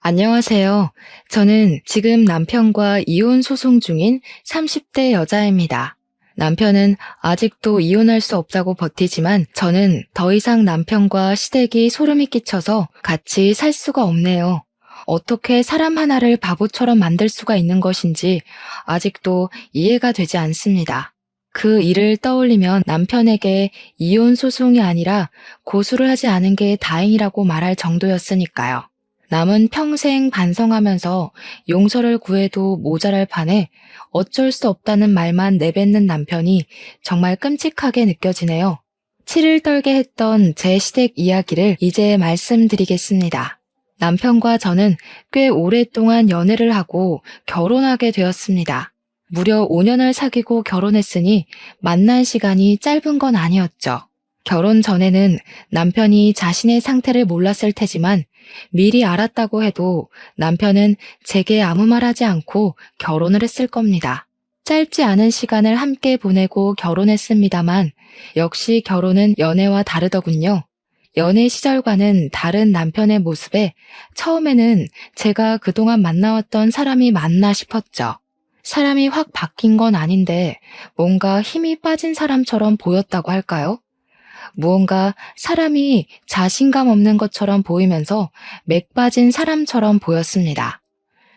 안녕하세요. 저는 지금 남편과 이혼 소송 중인 30대 여자입니다. 남편은 아직도 이혼할 수 없다고 버티지만 저는 더 이상 남편과 시댁이 소름이 끼쳐서 같이 살 수가 없네요. 어떻게 사람 하나를 바보처럼 만들 수가 있는 것인지 아직도 이해가 되지 않습니다. 그 일을 떠올리면 남편에게 이혼 소송이 아니라 고소를 하지 않은 게 다행이라고 말할 정도였으니까요. 남은 평생 반성하면서 용서를 구해도 모자랄 판에 어쩔 수 없다는 말만 내뱉는 남편이 정말 끔찍하게 느껴지네요. 치를 떨게 했던 제 시댁 이야기를 이제 말씀드리겠습니다. 남편과 저는 꽤 오랫동안 연애를 하고 결혼하게 되었습니다. 무려 5년을 사귀고 결혼했으니 만난 시간이 짧은 건 아니었죠. 결혼 전에는 남편이 자신의 상태를 몰랐을 테지만 미리 알았다고 해도 남편은 제게 아무 말 하지 않고 결혼을 했을 겁니다. 짧지 않은 시간을 함께 보내고 결혼했습니다만 역시 결혼은 연애와 다르더군요. 연애 시절과는 다른 남편의 모습에 처음에는 제가 그동안 만나왔던 사람이 맞나 싶었죠. 사람이 확 바뀐 건 아닌데 뭔가 힘이 빠진 사람처럼 보였다고 할까요? 무언가 사람이 자신감 없는 것처럼 보이면서 맥 빠진 사람처럼 보였습니다.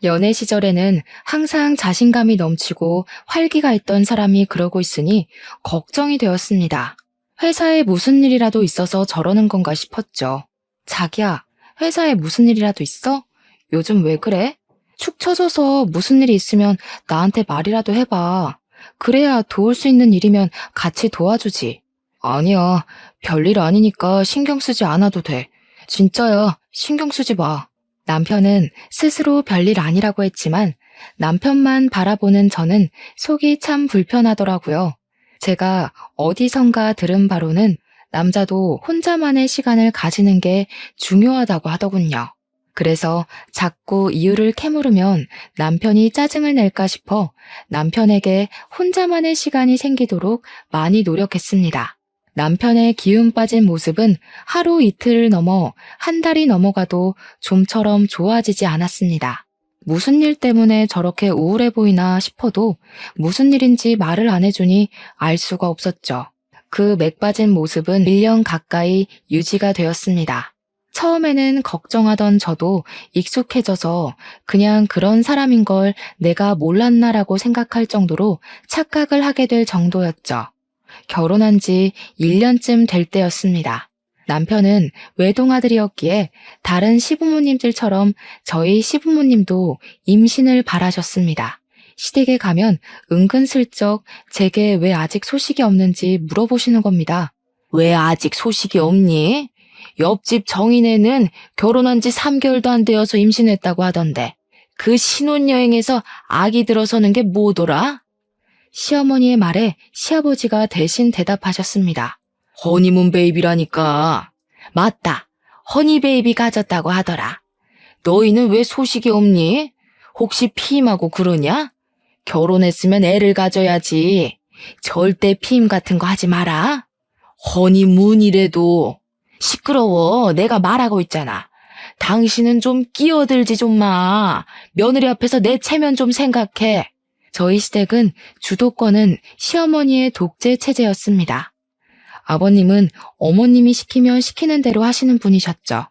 연애 시절에는 항상 자신감이 넘치고 활기가 있던 사람이 그러고 있으니 걱정이 되었습니다. 회사에 무슨 일이라도 있어서 저러는 건가 싶었죠. 자기야, 회사에 무슨 일이라도 있어? 요즘 왜 그래? 축 처져서 무슨 일이 있으면 나한테 말이라도 해봐. 그래야 도울 수 있는 일이면 같이 도와주지. 아니야, 별일 아니니까 신경 쓰지 않아도 돼. 진짜야, 신경 쓰지 마. 남편은 스스로 별일 아니라고 했지만 남편만 바라보는 저는 속이 참 불편하더라고요. 제가 어디선가 들은 바로는 남자도 혼자만의 시간을 가지는 게 중요하다고 하더군요. 그래서 자꾸 이유를 캐물으면 남편이 짜증을 낼까 싶어 남편에게 혼자만의 시간이 생기도록 많이 노력했습니다. 남편의 기운 빠진 모습은 하루 이틀을 넘어 한 달이 넘어가도 좀처럼 좋아지지 않았습니다. 무슨 일 때문에 저렇게 우울해 보이나 싶어도 무슨 일인지 말을 안 해주니 알 수가 없었죠. 그 맥 빠진 모습은 1년 가까이 유지가 되었습니다. 처음에는 걱정하던 저도 익숙해져서 그냥 그런 사람인 걸 내가 몰랐나라고 생각할 정도로 착각을 하게 될 정도였죠. 결혼한 지 1년쯤 될 때였습니다. 남편은 외동아들이었기에 다른 시부모님들처럼 저희 시부모님도 임신을 바라셨습니다. 시댁에 가면 은근슬쩍 제게 왜 아직 소식이 없는지 물어보시는 겁니다. 왜 아직 소식이 없니? 옆집 정인애는 결혼한 지 3개월도 안 되어서 임신했다고 하던데 그 신혼여행에서 아기 들어서는 게 뭐더라? 시어머니의 말에 시아버지가 대신 대답하셨습니다. 허니문 베이비라니까. 맞다. 허니 베이비 가졌다고 하더라. 너희는 왜 소식이 없니? 혹시 피임하고 그러냐? 결혼했으면 애를 가져야지. 절대 피임 같은 거 하지 마라. 허니문이래도. 시끄러워. 내가 말하고 있잖아. 당신은 좀 끼어들지 좀 마. 며느리 앞에서 내 체면 좀 생각해. 저희 시댁은 주도권은 시어머니의 독재 체제였습니다. 아버님은 어머님이 시키면 시키는 대로 하시는 분이셨죠.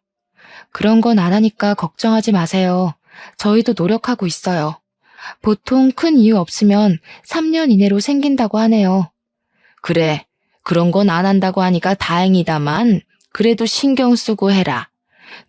그런 건 안 하니까 걱정하지 마세요. 저희도 노력하고 있어요. 보통 큰 이유 없으면 3년 이내로 생긴다고 하네요. 그래, 그런 건 안 한다고 하니까 다행이다만 그래도 신경 쓰고 해라.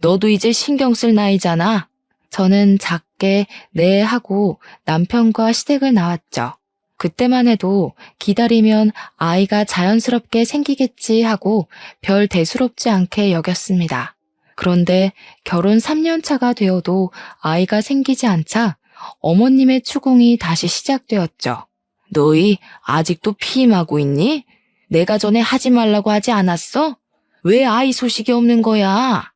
너도 이제 신경 쓸 나이잖아. 저는 작게 네 하고 남편과 시댁을 나왔죠. 그때만 해도 기다리면 아이가 자연스럽게 생기겠지 하고 별 대수롭지 않게 여겼습니다. 그런데 결혼 3년 차가 되어도 아이가 생기지 않자 어머님의 추궁이 다시 시작되었죠. 너희 아직도 피임하고 있니? 내가 전에 하지 말라고 하지 않았어? 왜 아이 소식이 없는 거야?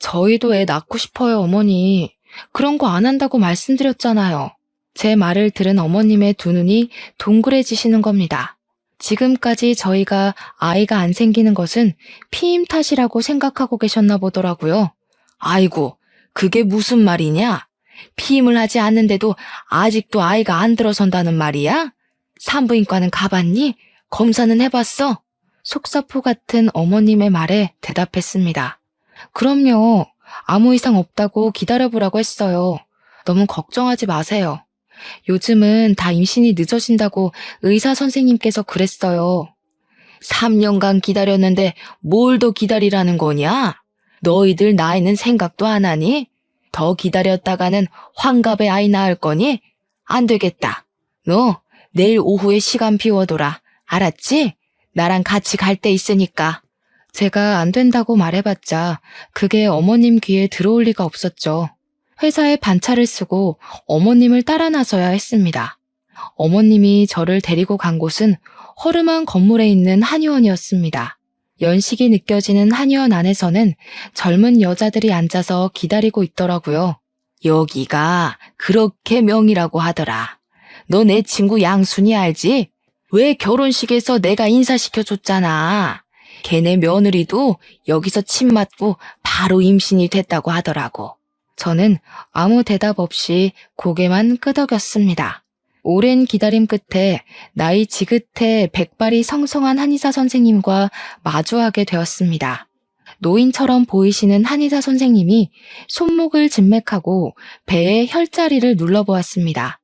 저희도 애 낳고 싶어요, 어머니. 그런 거 안 한다고 말씀드렸잖아요. 제 말을 들은 어머님의 두 눈이 동그래지시는 겁니다. 지금까지 저희가 아이가 안 생기는 것은 피임 탓이라고 생각하고 계셨나 보더라고요. 아이고, 그게 무슨 말이냐? 피임을 하지 않는데도 아직도 아이가 안 들어선다는 말이야? 산부인과는 가봤니? 검사는 해봤어? 속사포 같은 어머님의 말에 대답했습니다. 그럼요. 아무 이상 없다고 기다려보라고 했어요. 너무 걱정하지 마세요. 요즘은 다 임신이 늦어진다고 의사 선생님께서 그랬어요. 3년간 기다렸는데 뭘 더 기다리라는 거냐? 너희들 나이는 생각도 안 하니? 더 기다렸다가는 환갑에 아이 낳을 거니? 안 되겠다. 너 내일 오후에 시간 비워둬라. 알았지? 나랑 같이 갈 데 있으니까. 제가 안 된다고 말해봤자 그게 어머님 귀에 들어올 리가 없었죠. 회사에 반차를 쓰고 어머님을 따라 나서야 했습니다. 어머님이 저를 데리고 간 곳은 허름한 건물에 있는 한의원이었습니다. 연식이 느껴지는 한의원 안에서는 젊은 여자들이 앉아서 기다리고 있더라고요. 여기가 그렇게 명이라고 하더라. 너 내 친구 양순이 알지? 왜 결혼식에서 내가 인사시켜줬잖아. 걔네 며느리도 여기서 침 맞고 바로 임신이 됐다고 하더라고. 저는 아무 대답 없이 고개만 끄덕였습니다. 오랜 기다림 끝에 나이 지긋해 백발이 성성한 한의사 선생님과 마주하게 되었습니다. 노인처럼 보이시는 한의사 선생님이 손목을 진맥하고 배에 혈자리를 눌러보았습니다.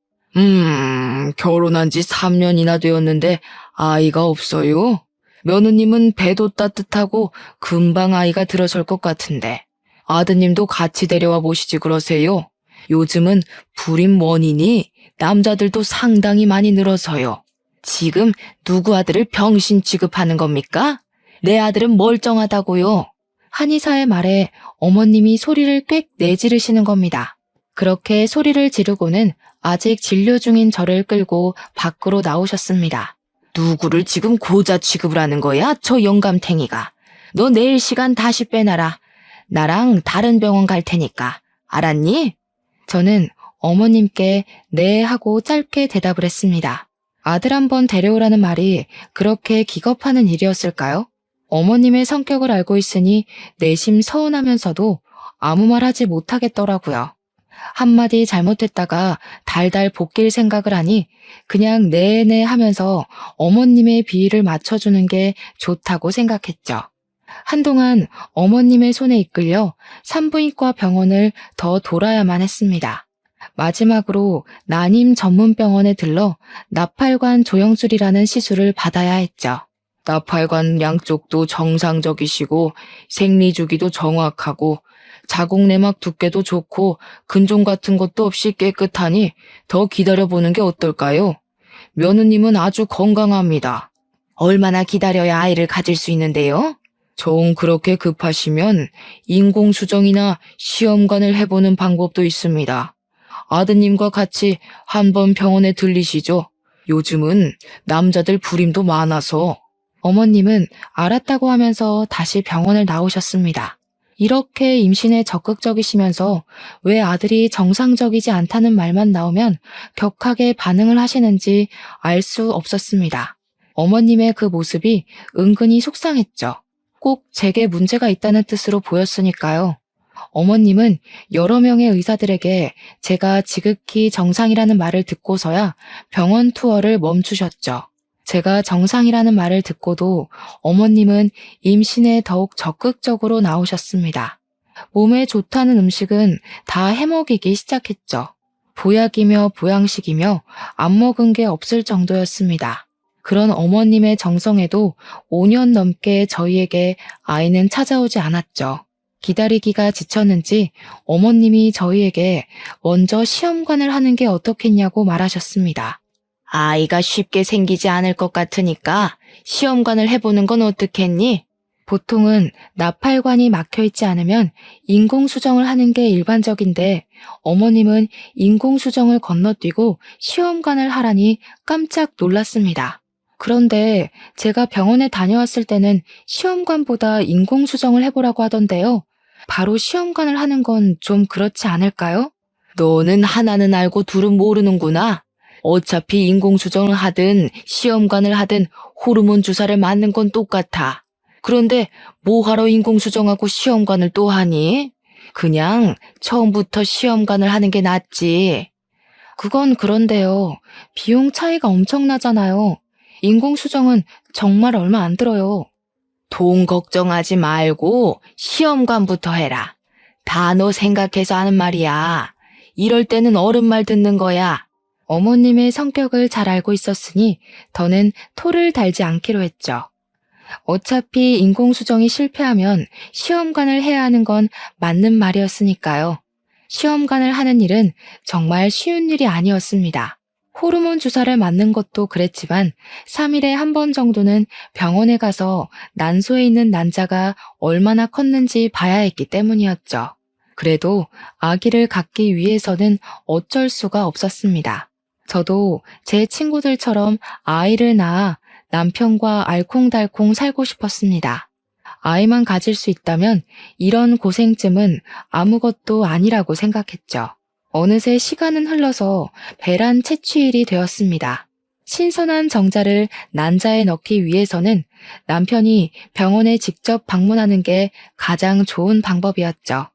결혼한 지 3년이나 되었는데 아이가 없어요? 며느님은 배도 따뜻하고 금방 아이가 들어설 것 같은데 아드님도 같이 데려와 보시지 그러세요. 요즘은 불임 원인이 남자들도 상당히 많이 늘어서요. 지금 누구 아들을 병신 취급하는 겁니까? 내 아들은 멀쩡하다고요. 한의사의 말에 어머님이 소리를 꽥 내지르시는 겁니다. 그렇게 소리를 지르고는 아직 진료 중인 저를 끌고 밖으로 나오셨습니다. 누구를 지금 고자 취급을 하는 거야? 저 영감탱이가. 너 내일 시간 다시 빼놔라. 나랑 다른 병원 갈 테니까. 알았니? 저는 어머님께 네 하고 짧게 대답을 했습니다. 아들 한번 데려오라는 말이 그렇게 기겁하는 일이었을까요? 어머님의 성격을 알고 있으니 내심 서운하면서도 아무 말 하지 못하겠더라고요. 한마디 잘못했다가 달달 볶일 생각을 하니 그냥 네네 하면서 어머님의 비위를 맞춰주는 게 좋다고 생각했죠. 한동안 어머님의 손에 이끌려 산부인과 병원을 더 돌아야만 했습니다. 마지막으로 난임 전문병원에 들러 나팔관 조영술이라는 시술을 받아야 했죠. 나팔관 양쪽도 정상적이시고 생리주기도 정확하고 자궁 내막 두께도 좋고 근종 같은 것도 없이 깨끗하니 더 기다려보는 게 어떨까요? 며느님은 아주 건강합니다. 얼마나 기다려야 아이를 가질 수 있는데요? 정 그렇게 급하시면 인공수정이나 시험관을 해보는 방법도 있습니다. 아드님과 같이 한번 병원에 들리시죠. 요즘은 남자들 불임도 많아서. 어머님은 알았다고 하면서 다시 병원을 나오셨습니다. 이렇게 임신에 적극적이시면서 왜 아들이 정상적이지 않다는 말만 나오면 격하게 반응을 하시는지 알 수 없었습니다. 어머님의 그 모습이 은근히 속상했죠. 꼭 제게 문제가 있다는 뜻으로 보였으니까요. 어머님은 여러 명의 의사들에게 제가 지극히 정상이라는 말을 듣고서야 병원 투어를 멈추셨죠. 제가 정상이라는 말을 듣고도 어머님은 임신에 더욱 적극적으로 나오셨습니다. 몸에 좋다는 음식은 다 해먹이기 시작했죠. 보약이며 보양식이며 안 먹은 게 없을 정도였습니다. 그런 어머님의 정성에도 5년 넘게 저희에게 아이는 찾아오지 않았죠. 기다리기가 지쳤는지 어머님이 저희에게 먼저 시험관을 하는 게 어떻겠냐고 말하셨습니다. 아이가 쉽게 생기지 않을 것 같으니까 시험관을 해보는 건 어떻겠니? 보통은 나팔관이 막혀있지 않으면 인공수정을 하는 게 일반적인데 어머님은 인공수정을 건너뛰고 시험관을 하라니 깜짝 놀랐습니다. 그런데 제가 병원에 다녀왔을 때는 시험관보다 인공수정을 해보라고 하던데요. 바로 시험관을 하는 건 좀 그렇지 않을까요? 너는 하나는 알고 둘은 모르는구나. 어차피 인공수정을 하든 시험관을 하든 호르몬 주사를 맞는 건 똑같아. 그런데 뭐하러 인공수정하고 시험관을 또 하니? 그냥 처음부터 시험관을 하는 게 낫지. 그건 그런데요. 비용 차이가 엄청나잖아요. 인공수정은 정말 얼마 안 들어요. 돈 걱정하지 말고 시험관부터 해라. 다 너 생각해서 하는 말이야. 이럴 때는 어른 말 듣는 거야. 어머님의 성격을 잘 알고 있었으니 더는 토를 달지 않기로 했죠. 어차피 인공수정이 실패하면 시험관을 해야 하는 건 맞는 말이었으니까요. 시험관을 하는 일은 정말 쉬운 일이 아니었습니다. 호르몬 주사를 맞는 것도 그랬지만 3일에 한 번 정도는 병원에 가서 난소에 있는 난자가 얼마나 컸는지 봐야 했기 때문이었죠. 그래도 아기를 갖기 위해서는 어쩔 수가 없었습니다. 저도 제 친구들처럼 아이를 낳아 남편과 알콩달콩 살고 싶었습니다. 아이만 가질 수 있다면 이런 고생쯤은 아무것도 아니라고 생각했죠. 어느새 시간은 흘러서 배란 채취일이 되었습니다. 신선한 정자를 난자에 넣기 위해서는 남편이 병원에 직접 방문하는 게 가장 좋은 방법이었죠.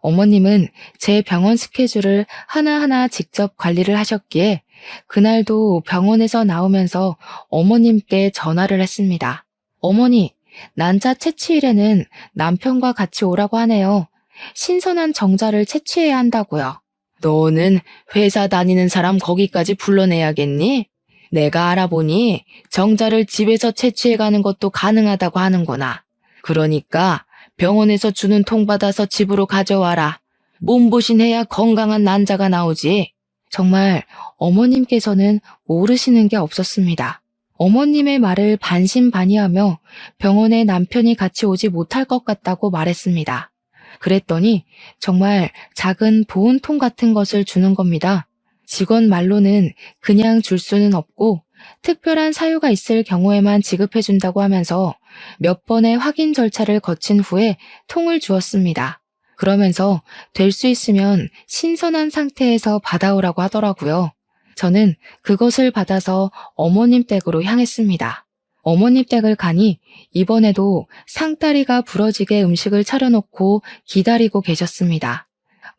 어머님은 제 병원 스케줄을 하나하나 직접 관리를 하셨기에 그날도 병원에서 나오면서 어머님께 전화를 했습니다. 어머니, 난자 채취일에는 남편과 같이 오라고 하네요. 신선한 정자를 채취해야 한다고요. 너는 회사 다니는 사람 거기까지 불러내야겠니? 내가 알아보니 정자를 집에서 채취해가는 것도 가능하다고 하는구나. 그러니까 병원에서 주는 통 받아서 집으로 가져와라. 몸보신해야 건강한 난자가 나오지. 정말 어머님께서는 모르시는 게 없었습니다. 어머님의 말을 반신반의하며 병원에 남편이 같이 오지 못할 것 같다고 말했습니다. 그랬더니 정말 작은 보온통 같은 것을 주는 겁니다. 직원 말로는 그냥 줄 수는 없고 특별한 사유가 있을 경우에만 지급해준다고 하면서 몇 번의 확인 절차를 거친 후에 통을 주었습니다. 그러면서 될 수 있으면 신선한 상태에서 받아오라고 하더라고요. 저는 그것을 받아서 어머님 댁으로 향했습니다. 어머님 댁을 가니 이번에도 상다리가 부러지게 음식을 차려놓고 기다리고 계셨습니다.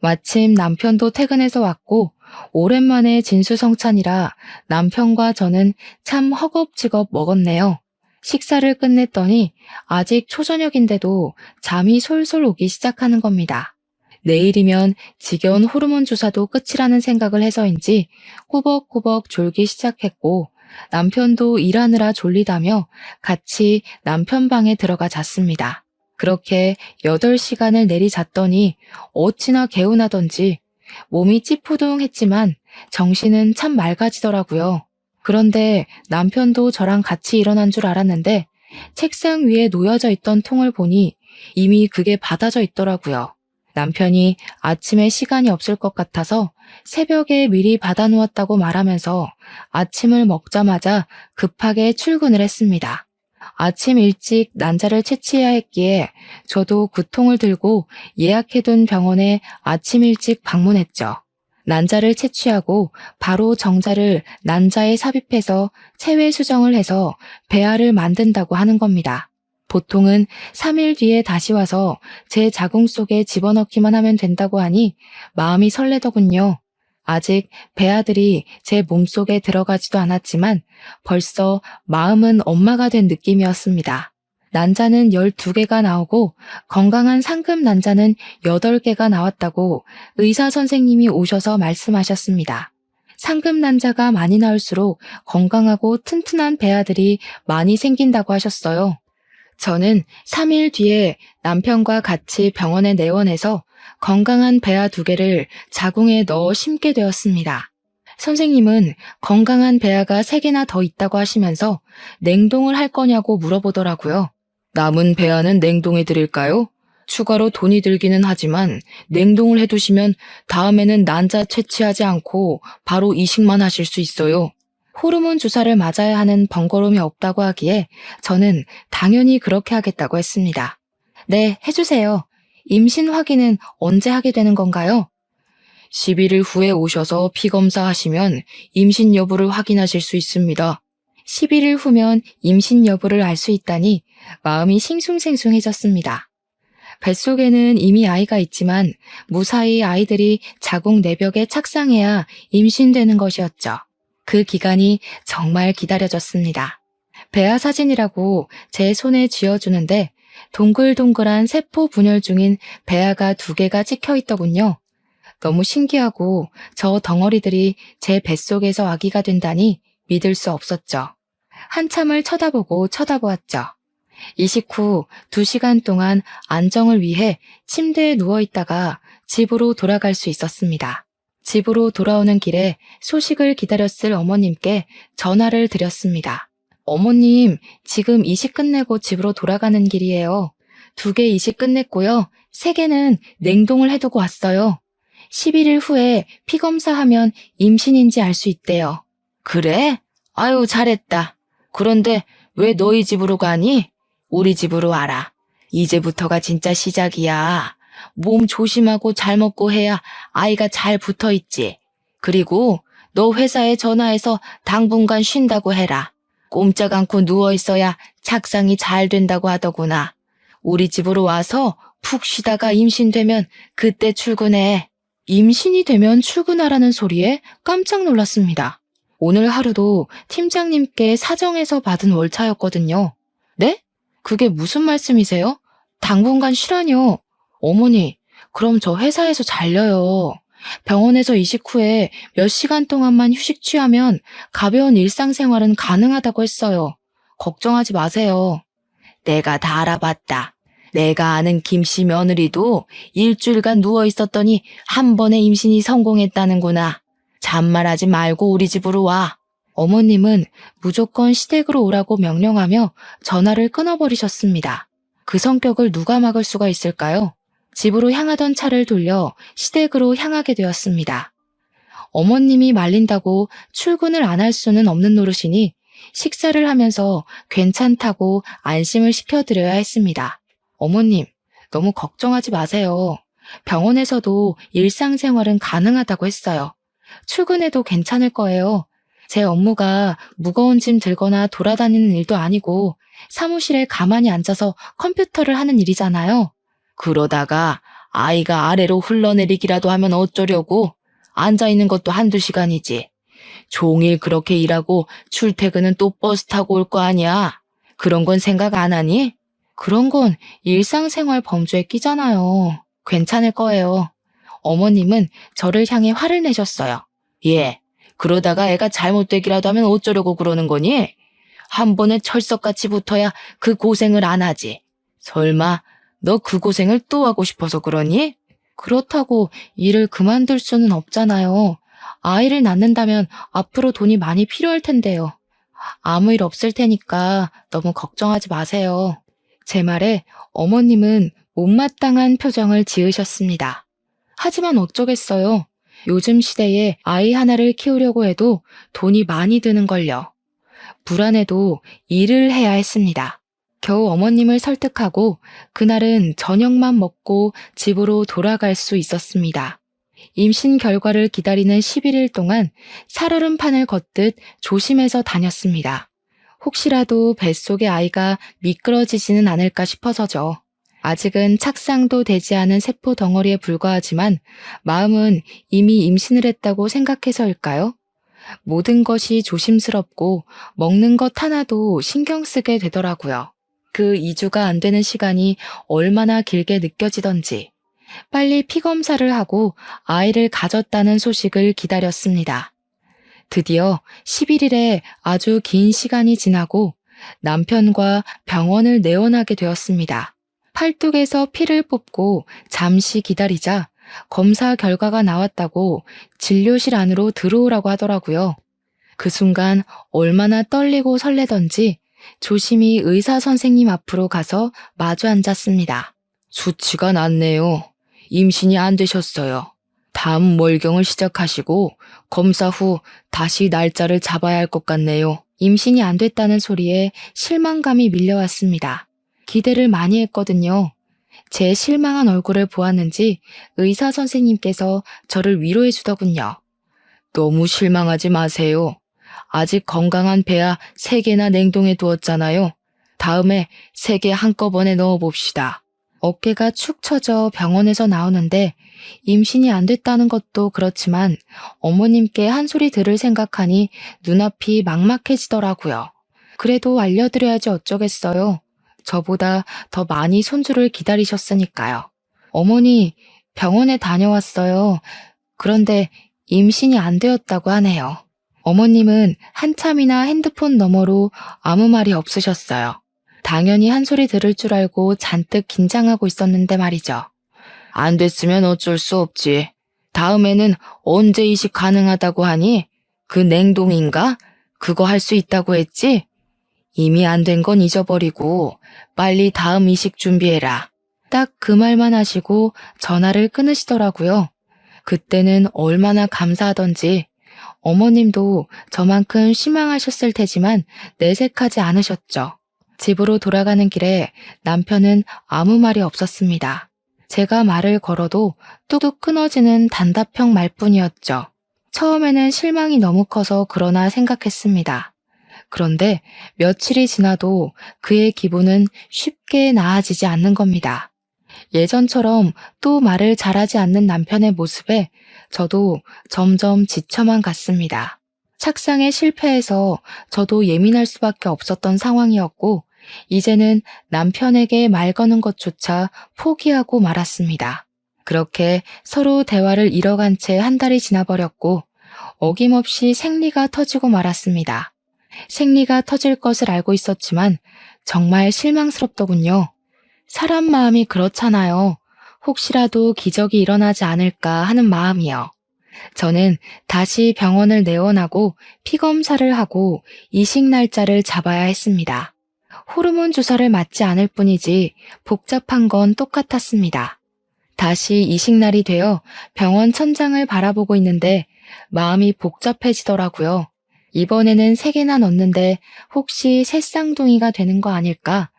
마침 남편도 퇴근해서 왔고 오랜만에 진수성찬이라 남편과 저는 참 허겁지겁 먹었네요. 식사를 끝냈더니 아직 초저녁인데도 잠이 솔솔 오기 시작하는 겁니다. 내일이면 지겨운 호르몬 주사도 끝이라는 생각을 해서인지 꾸벅꾸벅 졸기 시작했고 남편도 일하느라 졸리다며 같이 남편 방에 들어가 잤습니다. 그렇게 8시간을 내리 잤더니 어찌나 개운하던지 몸이 찌푸둥했지만 정신은 참 맑아지더라고요. 그런데 남편도 저랑 같이 일어난 줄 알았는데 책상 위에 놓여져 있던 통을 보니 이미 그게 받아져 있더라고요. 남편이 아침에 시간이 없을 것 같아서 새벽에 미리 받아놓았다고 말하면서 아침을 먹자마자 급하게 출근을 했습니다. 아침 일찍 난자를 채취해야 했기에 저도 그 통을 들고 예약해둔 병원에 아침 일찍 방문했죠. 난자를 채취하고 바로 정자를 난자에 삽입해서 체외 수정을 해서 배아를 만든다고 하는 겁니다. 보통은 3일 뒤에 다시 와서 제 자궁 속에 집어넣기만 하면 된다고 하니 마음이 설레더군요. 아직 배아들이 제 몸속에 들어가지도 않았지만 벌써 마음은 엄마가 된 느낌이었습니다. 난자는 12개가 나오고 건강한 상금 난자는 8개가 나왔다고 의사 선생님이 오셔서 말씀하셨습니다. 상금 난자가 많이 나올수록 건강하고 튼튼한 배아들이 많이 생긴다고 하셨어요. 저는 3일 뒤에 남편과 같이 병원에 내원해서 건강한 배아 2개를 자궁에 넣어 심게 되었습니다. 선생님은 건강한 배아가 3개나 더 있다고 하시면서 냉동을 할 거냐고 물어보더라고요. 남은 배아는 냉동해 드릴까요? 추가로 돈이 들기는 하지만 냉동을 해두시면 다음에는 난자 채취하지 않고 바로 이식만 하실 수 있어요. 호르몬 주사를 맞아야 하는 번거로움이 없다고 하기에 저는 당연히 그렇게 하겠다고 했습니다. 네, 해주세요. 임신 확인은 언제 하게 되는 건가요? 11일 후에 오셔서 피검사 하시면 임신 여부를 확인하실 수 있습니다. 11일 후면 임신 여부를 알 수 있다니 마음이 싱숭생숭해졌습니다. 뱃속에는 이미 아이가 있지만 무사히 아이들이 자궁 내벽에 착상해야 임신되는 것이었죠. 그 기간이 정말 기다려졌습니다. 배아 사진이라고 제 손에 쥐어주는데 동글동글한 세포 분열 중인 배아가 2개가 찍혀 있더군요. 너무 신기하고 저 덩어리들이 제 뱃속에서 아기가 된다니 믿을 수 없었죠. 한참을 쳐다보았죠. 이식 후 2시간 동안 안정을 위해 침대에 누워있다가 집으로 돌아갈 수 있었습니다. 집으로 돌아오는 길에 소식을 기다렸을 어머님께 전화를 드렸습니다. 어머님, 지금 이식 끝내고 집으로 돌아가는 길이에요. 2개 이식 끝냈고요. 3개는 냉동을 해두고 왔어요. 11일 후에 피검사하면 임신인지 알 수 있대요. 그래? 아유, 잘했다. 그런데 왜 너희 집으로 가니? 우리 집으로 와라. 이제부터가 진짜 시작이야. 몸 조심하고 잘 먹고 해야 아이가 잘 붙어 있지. 그리고 너 회사에 전화해서 당분간 쉰다고 해라. 꼼짝 않고 누워 있어야 착상이 잘 된다고 하더구나. 우리 집으로 와서 푹 쉬다가 임신되면 그때 출근해. 임신이 되면 출근하라는 소리에 깜짝 놀랐습니다. 오늘 하루도 팀장님께 사정해서 받은 월차였거든요. 네? 그게 무슨 말씀이세요? 당분간 쉬라뇨. 어머니, 그럼 저 회사에서 잘려요. 병원에서 이식 후에 몇 시간 동안만 휴식 취하면 가벼운 일상생활은 가능하다고 했어요. 걱정하지 마세요. 내가 다 알아봤다. 내가 아는 김씨 며느리도 일주일간 누워 있었더니 한 번에 임신이 성공했다는구나. 잔말하지 말고 우리 집으로 와. 어머님은 무조건 시댁으로 오라고 명령하며 전화를 끊어버리셨습니다. 그 성격을 누가 막을 수가 있을까요? 집으로 향하던 차를 돌려 시댁으로 향하게 되었습니다. 어머님이 말린다고 출근을 안 할 수는 없는 노릇이니 식사를 하면서 괜찮다고 안심을 시켜드려야 했습니다. 어머님, 너무 걱정하지 마세요. 병원에서도 일상생활은 가능하다고 했어요. 출근해도 괜찮을 거예요. 제 업무가 무거운 짐 들거나 돌아다니는 일도 아니고 사무실에 가만히 앉아서 컴퓨터를 하는 일이잖아요. 그러다가 아이가 아래로 흘러내리기라도 하면 어쩌려고? 앉아있는 것도 1~2시간이지. 종일 그렇게 일하고 출퇴근은 또 버스 타고 올 거 아니야. 그런 건 생각 안 하니? 그런 건 일상생활 범주에 끼잖아요. 괜찮을 거예요. 어머님은 저를 향해 화를 내셨어요. 예, 그러다가 애가 잘못되기라도 하면 어쩌려고 그러는 거니? 한 번에 철석같이 붙어야 그 고생을 안 하지. 설마 너 그 고생을 또 하고 싶어서 그러니? 그렇다고 일을 그만둘 수는 없잖아요. 아이를 낳는다면 앞으로 돈이 많이 필요할 텐데요. 아무 일 없을 테니까 너무 걱정하지 마세요. 제 말에 어머님은 못마땅한 표정을 지으셨습니다. 하지만 어쩌겠어요. 요즘 시대에 아이 하나를 키우려고 해도 돈이 많이 드는걸요. 불안해도 일을 해야 했습니다. 겨우 어머님을 설득하고 그날은 저녁만 먹고 집으로 돌아갈 수 있었습니다. 임신 결과를 기다리는 11일 동안 살얼음판을 걷듯 조심해서 다녔습니다. 혹시라도 뱃속의 아이가 미끄러지지는 않을까 싶어서죠. 아직은 착상도 되지 않은 세포 덩어리에 불과하지만 마음은 이미 임신을 했다고 생각해서일까요? 모든 것이 조심스럽고 먹는 것 하나도 신경 쓰게 되더라고요. 그 2주가 안 되는 시간이 얼마나 길게 느껴지던지 빨리 피검사를 하고 아이를 가졌다는 소식을 기다렸습니다. 드디어 11일에 아주 긴 시간이 지나고 남편과 병원을 내원하게 되었습니다. 팔뚝에서 피를 뽑고 잠시 기다리자 검사 결과가 나왔다고 진료실 안으로 들어오라고 하더라고요. 그 순간 얼마나 떨리고 설레던지 조심히 의사 선생님 앞으로 가서 마주 앉았습니다. 수치가 낮네요. 임신이 안 되셨어요. 다음 월경을 시작하시고 검사 후 다시 날짜를 잡아야 할 것 같네요. 임신이 안 됐다는 소리에 실망감이 밀려왔습니다. 기대를 많이 했거든요. 제 실망한 얼굴을 보았는지 의사 선생님께서 저를 위로해 주더군요. 너무 실망하지 마세요. 아직 건강한 배아 3개나 냉동해 두었잖아요. 다음에 3개 한꺼번에 넣어봅시다. 어깨가 축 처져 병원에서 나오는데 임신이 안 됐다는 것도 그렇지만 어머님께 한 소리 들을 생각하니 눈앞이 막막해지더라고요. 그래도 알려드려야지 어쩌겠어요. 저보다 더 많이 손주를 기다리셨으니까요. 어머니, 병원에 다녀왔어요. 그런데 임신이 안 되었다고 하네요. 어머님은 한참이나 핸드폰 너머로 아무 말이 없으셨어요. 당연히 한 소리 들을 줄 알고 잔뜩 긴장하고 있었는데 말이죠. 안 됐으면 어쩔 수 없지. 다음에는 언제 이식 가능하다고 하니? 그 냉동인가? 그거 할 수 있다고 했지? 이미 안 된 건 잊어버리고 빨리 다음 이식 준비해라. 딱 그 말만 하시고 전화를 끊으시더라고요. 그때는 얼마나 감사하던지 어머님도 저만큼 실망하셨을 테지만 내색하지 않으셨죠. 집으로 돌아가는 길에 남편은 아무 말이 없었습니다. 제가 말을 걸어도 뚝뚝 끊어지는 단답형 말뿐이었죠. 처음에는 실망이 너무 커서 그러나 생각했습니다. 그런데 며칠이 지나도 그의 기분은 쉽게 나아지지 않는 겁니다. 예전처럼 또 말을 잘하지 않는 남편의 모습에 저도 점점 지쳐만 갔습니다. 착상에 실패해서 저도 예민할 수밖에 없었던 상황이었고 이제는 남편에게 말 거는 것조차 포기하고 말았습니다. 그렇게 서로 대화를 잃어간 채 한 달이 지나버렸고 어김없이 생리가 터지고 말았습니다. 생리가 터질 것을 알고 있었지만 정말 실망스럽더군요. 사람 마음이 그렇잖아요. 혹시라도 기적이 일어나지 않을까 하는 마음이요. 저는 다시 병원을 내원하고 피검사를 하고 이식 날짜를 잡아야 했습니다. 호르몬 주사를 맞지 않을 뿐이지 복잡한 건 똑같았습니다. 다시 이식날이 되어 병원 천장을 바라보고 있는데 마음이 복잡해지더라고요. 이번에는 3개나 넣는데 혹시 새쌍둥이가 되는 거 아닐까?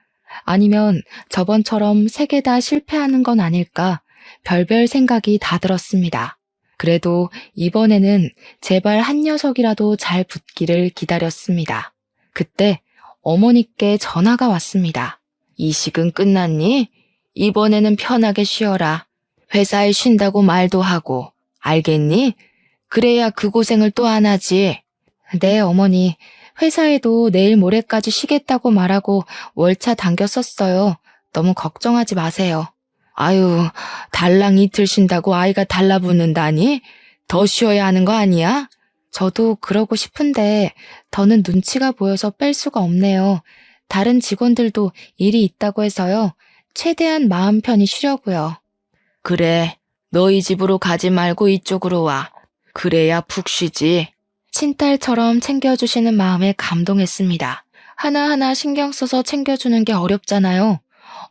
아니면 저번처럼 3개 다 실패하는 건 아닐까? 별별 생각이 다 들었습니다. 그래도 이번에는 제발 한 녀석이라도 잘 붙기를 기다렸습니다. 그때 어머니께 전화가 왔습니다. 이식은 끝났니? 이번에는 편하게 쉬어라. 회사에 쉰다고 말도 하고. 알겠니? 그래야 그 고생을 또 안 하지. 네, 어머니. 회사에도 내일 모레까지 쉬겠다고 말하고 월차 당겼었어요. 너무 걱정하지 마세요. 아유, 달랑 이틀 쉰다고 아이가 달라붙는다니? 더 쉬어야 하는 거 아니야? 저도 그러고 싶은데 더는 눈치가 보여서 뺄 수가 없네요. 다른 직원들도 일이 있다고 해서요. 최대한 마음 편히 쉬려고요. 그래, 너희 집으로 가지 말고 이쪽으로 와. 그래야 푹 쉬지. 친딸처럼 챙겨주시는 마음에 감동했습니다. 하나하나 신경 써서 챙겨주는 게 어렵잖아요.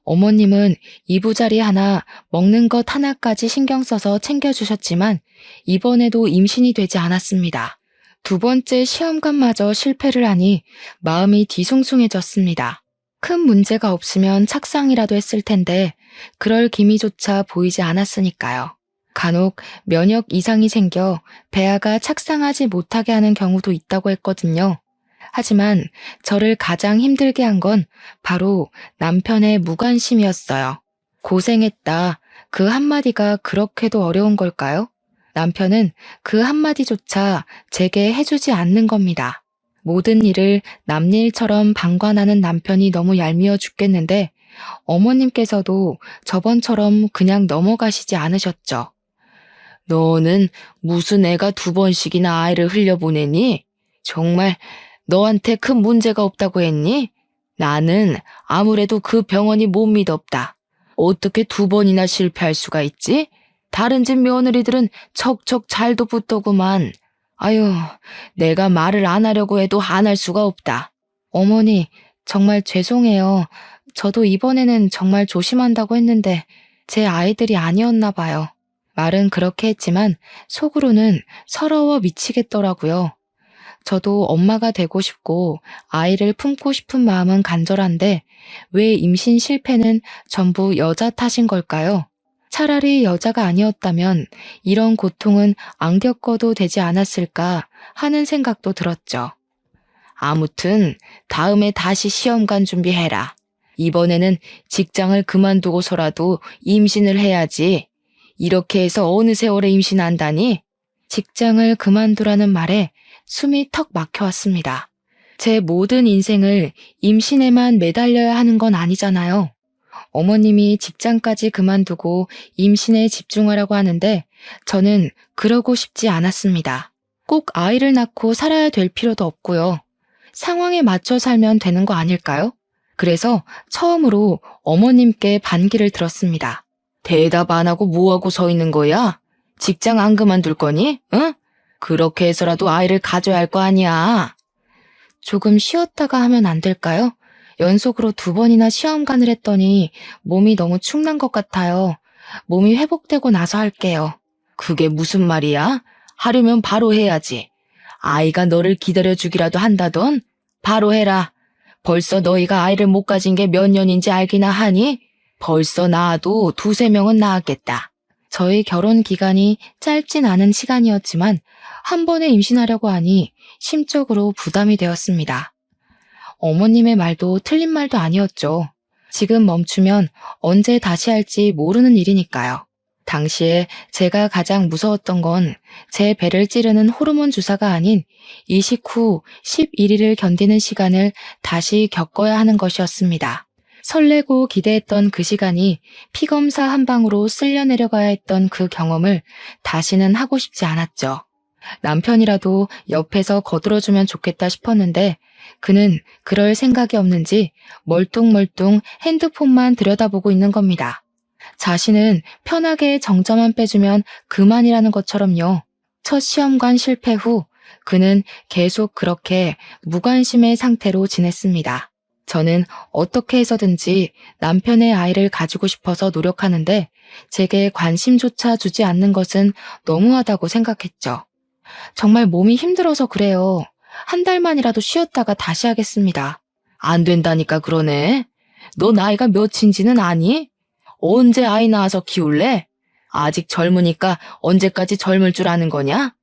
어머님은 이부자리 하나, 먹는 것 하나까지 신경 써서 챙겨주셨지만 이번에도 임신이 되지 않았습니다. 2번째 시험관마저 실패를 하니 마음이 뒤숭숭해졌습니다. 큰 문제가 없으면 착상이라도 했을 텐데 그럴 기미조차 보이지 않았으니까요. 간혹 면역 이상이 생겨 배아가 착상하지 못하게 하는 경우도 있다고 했거든요. 하지만 저를 가장 힘들게 한 건 바로 남편의 무관심이었어요. 고생했다. 그 한마디가 그렇게도 어려운 걸까요? 남편은 그 한마디조차 제게 해주지 않는 겁니다. 모든 일을 남 일처럼 방관하는 남편이 너무 얄미워 죽겠는데 어머님께서도 저번처럼 그냥 넘어가시지 않으셨죠. 너는 무슨 애가 2번씩이나 아이를 흘려보내니? 정말 너한테 큰 문제가 없다고 했니? 나는 아무래도 그 병원이 못 믿었다. 어떻게 2번이나 실패할 수가 있지? 다른 집 며느리들은 척척 잘도 붙더구만. 아유, 내가 말을 안 하려고 해도 안 할 수가 없다. 어머니, 정말 죄송해요. 저도 이번에는 정말 조심한다고 했는데 제 아이들이 아니었나 봐요. 말은 그렇게 했지만 속으로는 서러워 미치겠더라고요. 저도 엄마가 되고 싶고 아이를 품고 싶은 마음은 간절한데 왜 임신 실패는 전부 여자 탓인 걸까요? 차라리 여자가 아니었다면 이런 고통은 안 겪어도 되지 않았을까 하는 생각도 들었죠. 아무튼 다음에 다시 시험관 준비해라. 이번에는 직장을 그만두고서라도 임신을 해야지. 이렇게 해서 어느 세월에 임신한다니? 직장을 그만두라는 말에 숨이 턱 막혀왔습니다. 제 모든 인생을 임신에만 매달려야 하는 건 아니잖아요. 어머님이 직장까지 그만두고 임신에 집중하라고 하는데 저는 그러고 싶지 않았습니다. 꼭 아이를 낳고 살아야 될 필요도 없고요. 상황에 맞춰 살면 되는 거 아닐까요? 그래서 처음으로 어머님께 반기를 들었습니다. 대답 안 하고 뭐하고 서 있는 거야? 직장 안 그만둘 거니? 응? 그렇게 해서라도 아이를 가져야 할 거 아니야. 조금 쉬었다가 하면 안 될까요? 연속으로 2번이나 시험관을 했더니 몸이 너무 축난 것 같아요. 몸이 회복되고 나서 할게요. 그게 무슨 말이야? 하려면 바로 해야지. 아이가 너를 기다려주기라도 한다던? 바로 해라. 벌써 너희가 아이를 못 가진 게 몇 년인지 알기나 하니? 벌써 낳아도 2-3명은 낳았겠다. 저희 결혼 기간이 짧진 않은 시간이었지만 한 번에 임신하려고 하니 심적으로 부담이 되었습니다. 어머님의 말도 틀린 말도 아니었죠. 지금 멈추면 언제 다시 할지 모르는 일이니까요. 당시에 제가 가장 무서웠던 건 제 배를 찌르는 호르몬 주사가 아닌 이식 후 11일을 견디는 시간을 다시 겪어야 하는 것이었습니다. 설레고 기대했던 그 시간이 피검사 한 방으로 쓸려 내려가야 했던 그 경험을 다시는 하고 싶지 않았죠. 남편이라도 옆에서 거들어주면 좋겠다 싶었는데 그는 그럴 생각이 없는지 멀뚱멀뚱 핸드폰만 들여다보고 있는 겁니다. 자신은 편하게 정자만 빼주면 그만이라는 것처럼요. 첫 시험관 실패 후 그는 계속 그렇게 무관심의 상태로 지냈습니다. 저는 어떻게 해서든지 남편의 아이를 가지고 싶어서 노력하는데 제게 관심조차 주지 않는 것은 너무하다고 생각했죠. 정말 몸이 힘들어서 그래요. 한 달만이라도 쉬었다가 다시 하겠습니다. 안 된다니까 그러네. 너 나이가 몇인지는 아니? 언제 아이 낳아서 키울래? 아직 젊으니까 언제까지 젊을 줄 아는 거냐?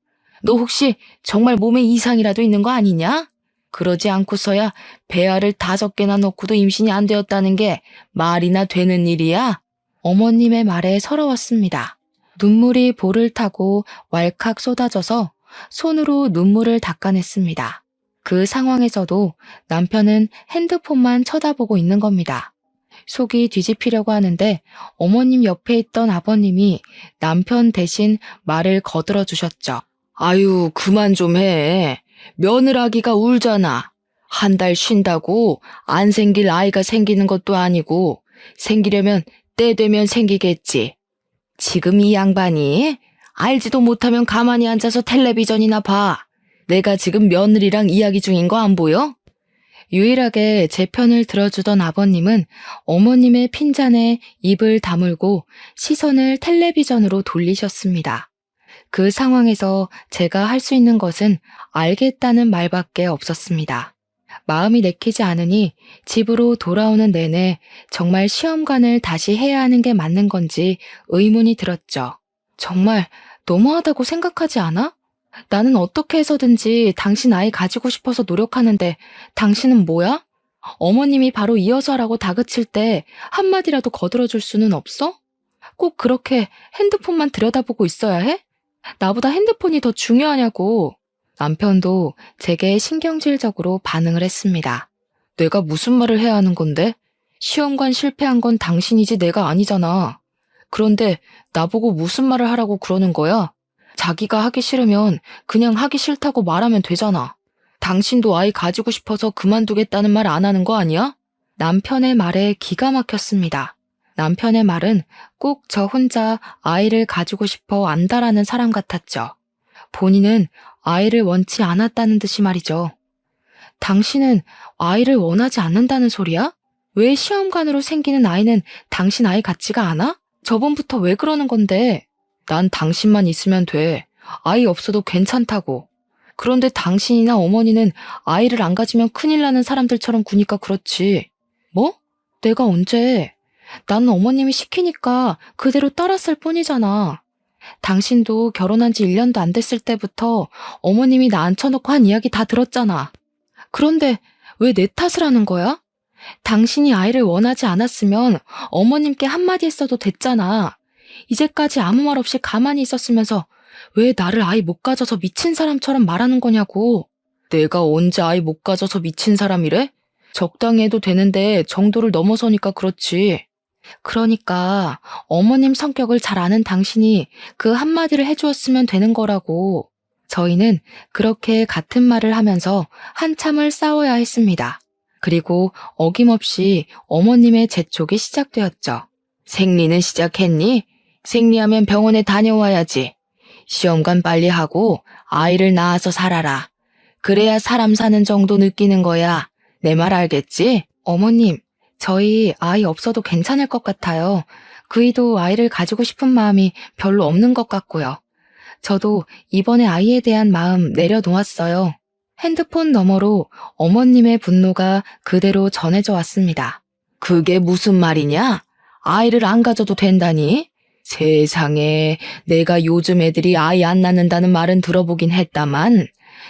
너 혹시 정말 몸에 이상이라도 있는 거 아니냐? 그러지 않고서야 배알을 5개나 놓고도 임신이 안 되었다는 게 말이나 되는 일이야? 어머님의 말에 서러웠습니다. 눈물이 볼을 타고 왈칵 쏟아져서 손으로 눈물을 닦아냈습니다. 그 상황에서도 남편은 핸드폰만 쳐다보고 있는 겁니다. 속이 뒤집히려고 하는데 어머님 옆에 있던 아버님이 남편 대신 말을 거들어 주셨죠. 아유, 그만 좀 해. 며느라기가 울잖아. 한 달 쉰다고 안 생길 아이가 생기는 것도 아니고 생기려면 때 되면 생기겠지. 지금 이 양반이 알지도 못하면 가만히 앉아서 텔레비전이나 봐. 내가 지금 며느리랑 이야기 중인 거 안 보여? 유일하게 제 편을 들어주던 아버님은 어머님의 핀잔에 입을 다물고 시선을 텔레비전으로 돌리셨습니다. 그 상황에서 제가 할 수 있는 것은 알겠다는 말밖에 없었습니다. 마음이 내키지 않으니 집으로 돌아오는 내내 정말 시험관을 다시 해야 하는 게 맞는 건지 의문이 들었죠. 정말 너무하다고 생각하지 않아? 나는 어떻게 해서든지 당신 아이 가지고 싶어서 노력하는데 당신은 뭐야? 어머님이 바로 이어서 하라고 다그칠 때 한마디라도 거들어줄 수는 없어? 꼭 그렇게 핸드폰만 들여다보고 있어야 해? 나보다 핸드폰이 더 중요하냐고. 남편도 제게 신경질적으로 반응을 했습니다. 내가 무슨 말을 해야 하는 건데? 시험관 실패한 건 당신이지 내가 아니잖아. 그런데 나보고 무슨 말을 하라고 그러는 거야? 자기가 하기 싫으면 그냥 하기 싫다고 말하면 되잖아. 당신도 아이 가지고 싶어서 그만두겠다는 말 안 하는 거 아니야? 남편의 말에 기가 막혔습니다. 남편의 말은 꼭 저 혼자 아이를 가지고 싶어 안다라는 사람 같았죠. 본인은 아이를 원치 않았다는 듯이 말이죠. 당신은 아이를 원하지 않는다는 소리야? 왜 시험관으로 생기는 아이는 당신 아이 같지가 않아? 저번부터 왜 그러는 건데? 난 당신만 있으면 돼. 아이 없어도 괜찮다고. 그런데 당신이나 어머니는 아이를 안 가지면 큰일 나는 사람들처럼 구니까 그렇지. 뭐? 내가 언제? 나는 어머님이 시키니까 그대로 따랐을 뿐이잖아. 당신도 결혼한 지 1년도 안 됐을 때부터 어머님이 나 앉혀놓고 한 이야기 다 들었잖아. 그런데 왜 내 탓을 하는 거야? 당신이 아이를 원하지 않았으면 어머님께 한마디 했어도 됐잖아. 이제까지 아무 말 없이 가만히 있었으면서 왜 나를 아이 못 가져서 미친 사람처럼 말하는 거냐고. 내가 언제 아이 못 가져서 미친 사람이래? 적당히 해도 되는데 정도를 넘어서니까 그렇지. 그러니까 어머님 성격을 잘 아는 당신이 그 한마디를 해주었으면 되는 거라고. 저희는 그렇게 같은 말을 하면서 한참을 싸워야 했습니다. 그리고 어김없이 어머님의 재촉이 시작되었죠. 생리는 시작했니? 생리하면 병원에 다녀와야지. 시험관 빨리 하고 아이를 낳아서 살아라. 그래야 사람 사는 정도 느끼는 거야. 내 말 알겠지? 어머님, 저희 아이 없어도 괜찮을 것 같아요. 그이도 아이를 가지고 싶은 마음이 별로 없는 것 같고요. 저도 이번에 아이에 대한 마음 내려놓았어요. 핸드폰 너머로 어머님의 분노가 그대로 전해져 왔습니다. 그게 무슨 말이냐? 아이를 안 가져도 된다니? 세상에, 내가 요즘 애들이 아이 안 낳는다는 말은 들어보긴 했다만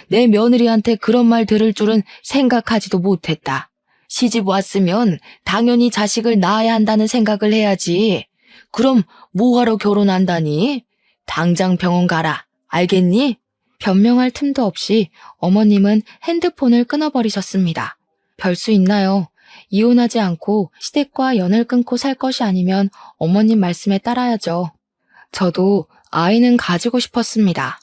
내 며느리한테 그런 말 들을 줄은 생각하지도 못했다. 시집 왔으면 당연히 자식을 낳아야 한다는 생각을 해야지. 그럼 뭐하러 결혼한다니? 당장 병원 가라. 알겠니? 변명할 틈도 없이 어머님은 핸드폰을 끊어버리셨습니다. 별 수 있나요? 이혼하지 않고 시댁과 연을 끊고 살 것이 아니면 어머님 말씀에 따라야죠. 저도 아이는 가지고 싶었습니다.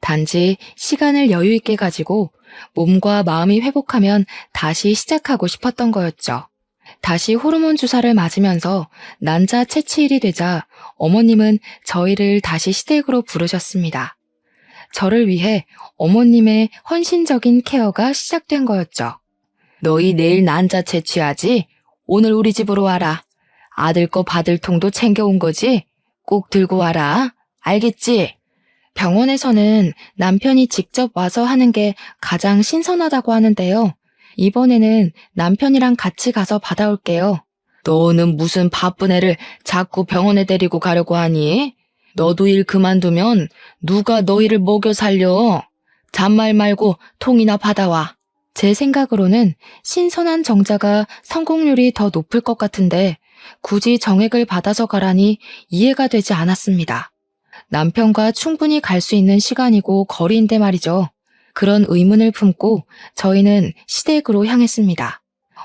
단지 시간을 여유 있게 가지고 몸과 마음이 회복하면 다시 시작하고 싶었던 거였죠. 다시 호르몬 주사를 맞으면서 난자 채취일이 되자 어머님은 저희를 다시 시댁으로 부르셨습니다. 저를 위해 어머님의 헌신적인 케어가 시작된 거였죠. 너희 내일 난자 채취하지? 오늘 우리 집으로 와라. 아들 거 받을 통도 챙겨온 거지? 꼭 들고 와라. 알겠지? 병원에서는 남편이 직접 와서 하는 게 가장 신선하다고 하는데요. 이번에는 남편이랑 같이 가서 받아올게요. 너는 무슨 바쁜 애를 자꾸 병원에 데리고 가려고 하니? 너도 일 그만두면 누가 너희를 먹여 살려? 잔말 말고 통이나 받아와. 제 생각으로는 신선한 정자가 성공률이 더 높을 것 같은데 굳이 정액을 받아서 가라니 이해가 되지 않았습니다. 남편과 충분히 갈 수 있는 시간이고 거리인데 말이죠. 그런 의문을 품고 저희는 시댁으로 향했습니다.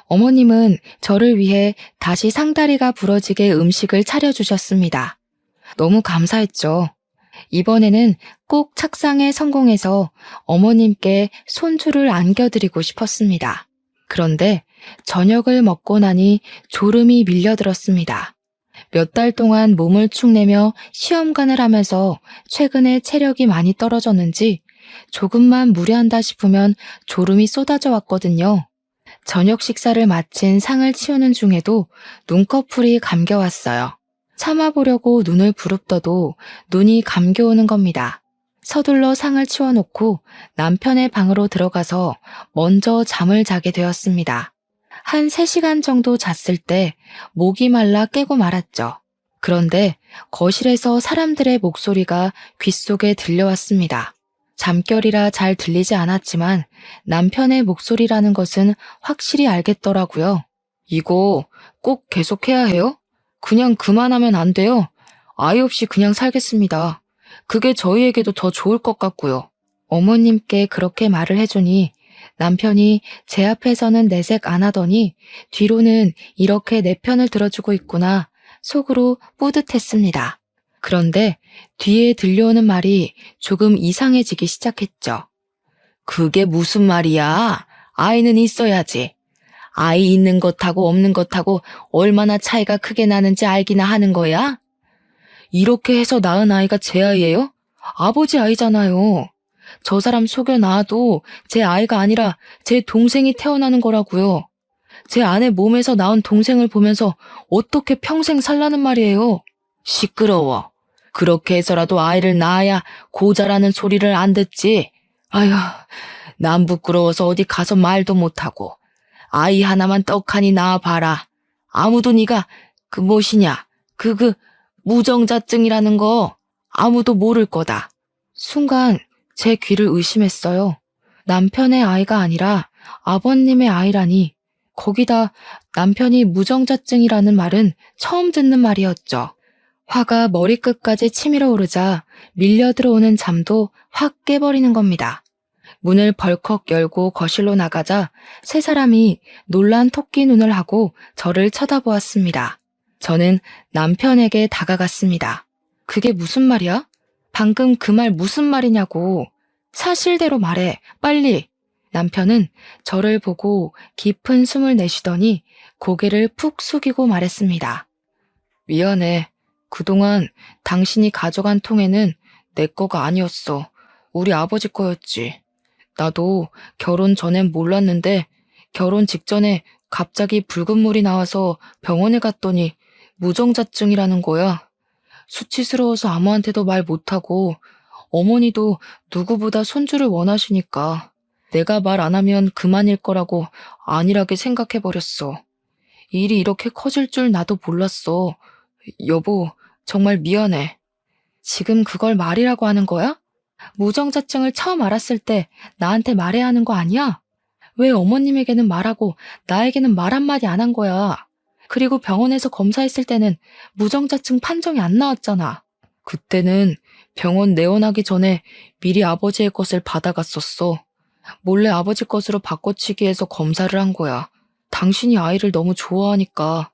어머님은 저를 위해 다시 상다리가 부러지게 음식을 차려주셨습니다. 너무 감사했죠. 이번에는 꼭 착상에 성공해서 어머님께 손주를 안겨드리고 싶었습니다. 그런데 저녁을 먹고 나니 졸음이 밀려들었습니다. 몇 달 동안 몸을 축내며 시험관을 하면서 최근에 체력이 많이 떨어졌는지 조금만 무리한다 싶으면 졸음이 쏟아져 왔거든요. 저녁 식사를 마친 상을 치우는 중에도 눈꺼풀이 감겨왔어요. 참아보려고 눈을 부릅떠도 눈이 감겨오는 겁니다. 서둘러 상을 치워놓고 남편의 방으로 들어가서 먼저 잠을 자게 되었습니다. 한 3시간 정도 잤을 때 목이 말라 깨고 말았죠. 그런데 거실에서 사람들의 목소리가 귓속에 들려왔습니다. 잠결이라 잘 들리지 않았지만 남편의 목소리라는 것은 확실히 알겠더라고요. 이거 꼭 계속해야 해요? 그냥 그만하면 안 돼요. 아이 없이 그냥 살겠습니다. 그게 저희에게도 더 좋을 것 같고요. 어머님께 그렇게 말을 해주니 남편이 제 앞에서는 내색 안 하더니 뒤로는 이렇게 내 편을 들어주고 있구나 속으로 뿌듯했습니다. 그런데 뒤에 들려오는 말이 조금 이상해지기 시작했죠. 그게 무슨 말이야? 아이는 있어야지. 아이 있는 것하고 없는 것하고 얼마나 차이가 크게 나는지 알기나 하는 거야? 이렇게 해서 낳은 아이가 제 아이예요? 아버지 아이잖아요. 저 사람 속여 낳아도 제 아이가 아니라 제 동생이 태어나는 거라고요. 제 아내 몸에서 낳은 동생을 보면서 어떻게 평생 살라는 말이에요? 시끄러워. 그렇게 해서라도 아이를 낳아야 고자라는 소리를 안 듣지. 아휴, 난 부끄러워서 어디 가서 말도 못하고. 아이 하나만 떡하니 낳아봐라. 아무도 네가 그 무엇이냐, 무정자증이라는 거 아무도 모를 거다. 순간 제 귀를 의심했어요. 남편의 아이가 아니라 아버님의 아이라니 거기다 남편이 무정자증이라는 말은 처음 듣는 말이었죠. 화가 머리끝까지 치밀어 오르자 밀려 들어오는 잠도 확 깨버리는 겁니다. 문을 벌컥 열고 거실로 나가자 세 사람이 놀란 토끼 눈을 하고 저를 쳐다보았습니다. 저는 남편에게 다가갔습니다. 그게 무슨 말이야? 방금 그 말 무슨 말이냐고. 사실대로 말해, 빨리. 남편은 저를 보고 깊은 숨을 내쉬더니 고개를 푹 숙이고 말했습니다. 미안해. 그동안 당신이 가져간 통에는 내 거가 아니었어. 우리 아버지 거였지. 나도 결혼 전엔 몰랐는데 결혼 직전에 갑자기 붉은 물이 나와서 병원에 갔더니 무정자증이라는 거야. 수치스러워서 아무한테도 말 못하고 어머니도 누구보다 손주를 원하시니까 내가 말 안 하면 그만일 거라고 안일하게 생각해버렸어. 일이 이렇게 커질 줄 나도 몰랐어. 여보, 정말 미안해. 지금 그걸 말이라고 하는 거야? 무정자증을 처음 알았을 때 나한테 말해야 하는 거 아니야? 왜 어머님에게는 말하고 나에게는 말 한마디 안 한 거야? 그리고 병원에서 검사했을 때는 무정자증 판정이 안 나왔잖아. 그때는 병원 내원하기 전에 미리 아버지의 것을 받아갔었어. 몰래 아버지 것으로 바꿔치기 해서 검사를 한 거야. 당신이 아이를 너무 좋아하니까